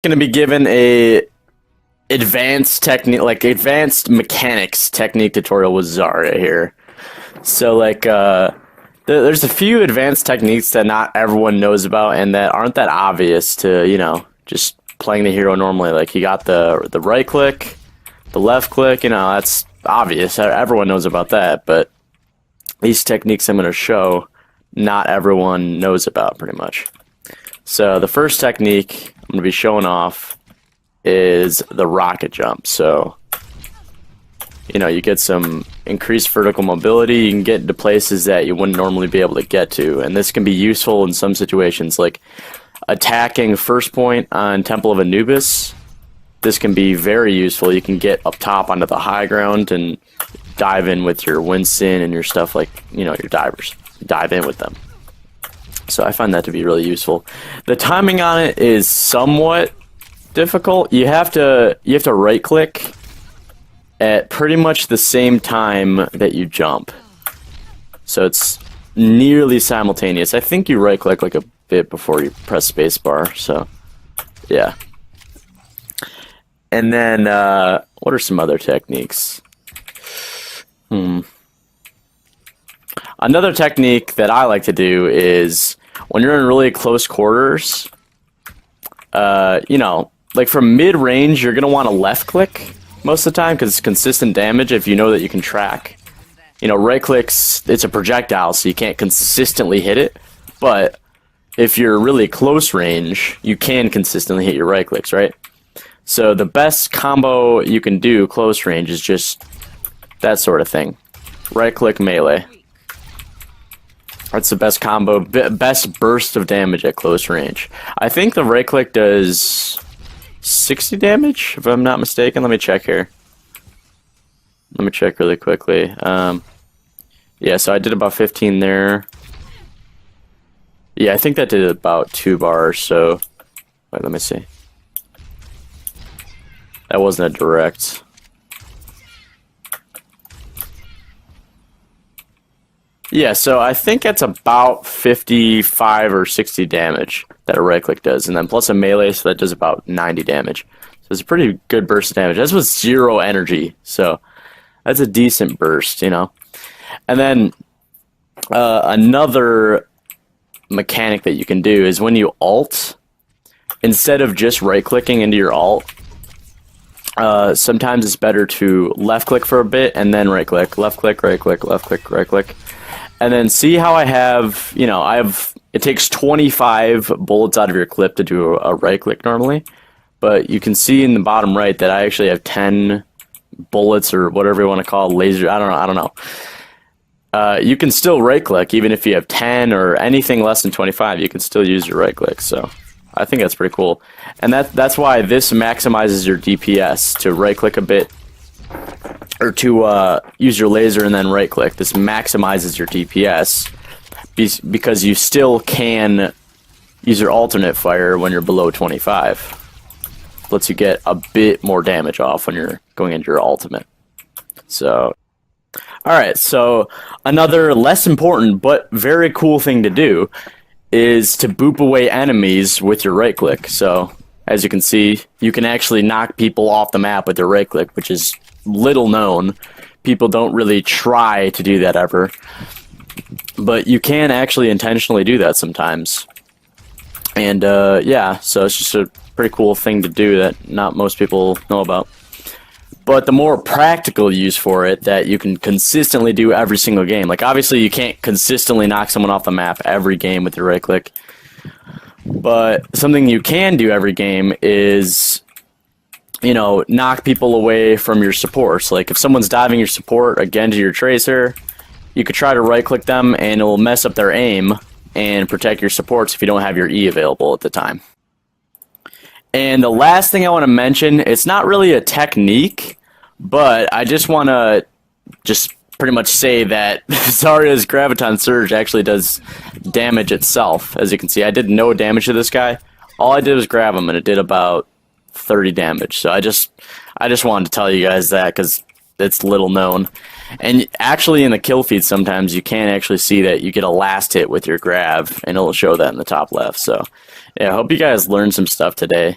Going to be given a advanced technique, like advanced mechanics technique tutorial with Zarya here. So like there's a few advanced techniques that not everyone knows about and that aren't that obvious to, you know, just playing the hero normally. Like you got the right click, the left click, you know, that's obvious. Everyone knows about that, but these techniques I'm going to show not everyone knows about pretty much. So the first technique I'm going to be showing off is the rocket jump. So, you know, you get some increased vertical mobility. You can get into places that you wouldn't normally be able to get to. And this can be useful in some situations, like attacking first point on Temple of Anubis. This can be very useful. You can get up top onto the high ground and dive in with your Winston and your stuff like, you know, your divers. Dive in with them. So I find that to be really useful. The timing on it is somewhat difficult. You have to right click at pretty much the same time that you jump. So it's nearly simultaneous. I think you right click like a bit before you press spacebar. So yeah. And then what are some other techniques? Another technique that I like to do is when you're in really close quarters, you know, like from mid-range, you're going to want to left click most of the time because it's consistent damage if you know that you can track. You know, right clicks, it's a projectile, so you can't consistently hit it. But if you're really close range, you can consistently hit your right clicks, right? So the best combo you can do close range is just that sort of thing. Right click melee. That's the best combo, best burst of damage at close range. I think the right click does 60 damage, if I'm not mistaken. Let me check here. Let me check really quickly. Yeah, so I did about 15 there. Yeah, I think that did about 2 bars, so... Wait, let me see. That wasn't a direct... Yeah, so I think it's about 55 or 60 damage that a right click does, and then plus a melee, so that does about 90 damage. So it's a pretty good burst of damage. That's with 0 energy, so that's a decent burst, you know. And then another mechanic that you can do is when you ult, instead of just right clicking into your ult, sometimes it's better to left click for a bit and then right click, left click, right click, left click, right click. And then see how I have, you know, it takes 25 bullets out of your clip to do a right click normally. But you can see in the bottom right that I actually have 10 bullets or whatever you want to call it, laser, I don't know. You can still right click even if you have 10 or anything less than 25, you can still use your right click. So I think that's pretty cool. And that's why this maximizes your DPS to right click a bit. Or to use your laser and then right click. This maximizes your DPS because you still can use your alternate fire when you're below 25. Lets you get a bit more damage off when you're going into your ultimate. So, alright, so another less important but very cool thing to do is to boop away enemies with your right click. So, as you can see, you can actually knock people off the map with your right click, which is little known. People don't really try to do that ever. But you can actually intentionally do that sometimes. And yeah, so it's just a pretty cool thing to do that not most people know about. But the more practical use for it that you can consistently do every single game. Like obviously you can't consistently knock someone off the map every game with your right click. But something you can do every game is, you know, knock people away from your supports. Like if someone's diving your support again to your tracer, you could try to right click them and it will mess up their aim and protect your supports if you don't have your E available at the time. And the last thing I want to mention, it's not really a technique, but I just want to pretty much say that Zarya's Graviton Surge actually does damage itself. As you can see, I did no damage to this guy. All I did was grab him and it did about 30 damage. So I just wanted to tell you guys that because it's little known. And actually in the kill feed sometimes you can actually see that you get a last hit with your grav and it'll show that in the top left. So yeah, I hope you guys learned some stuff today.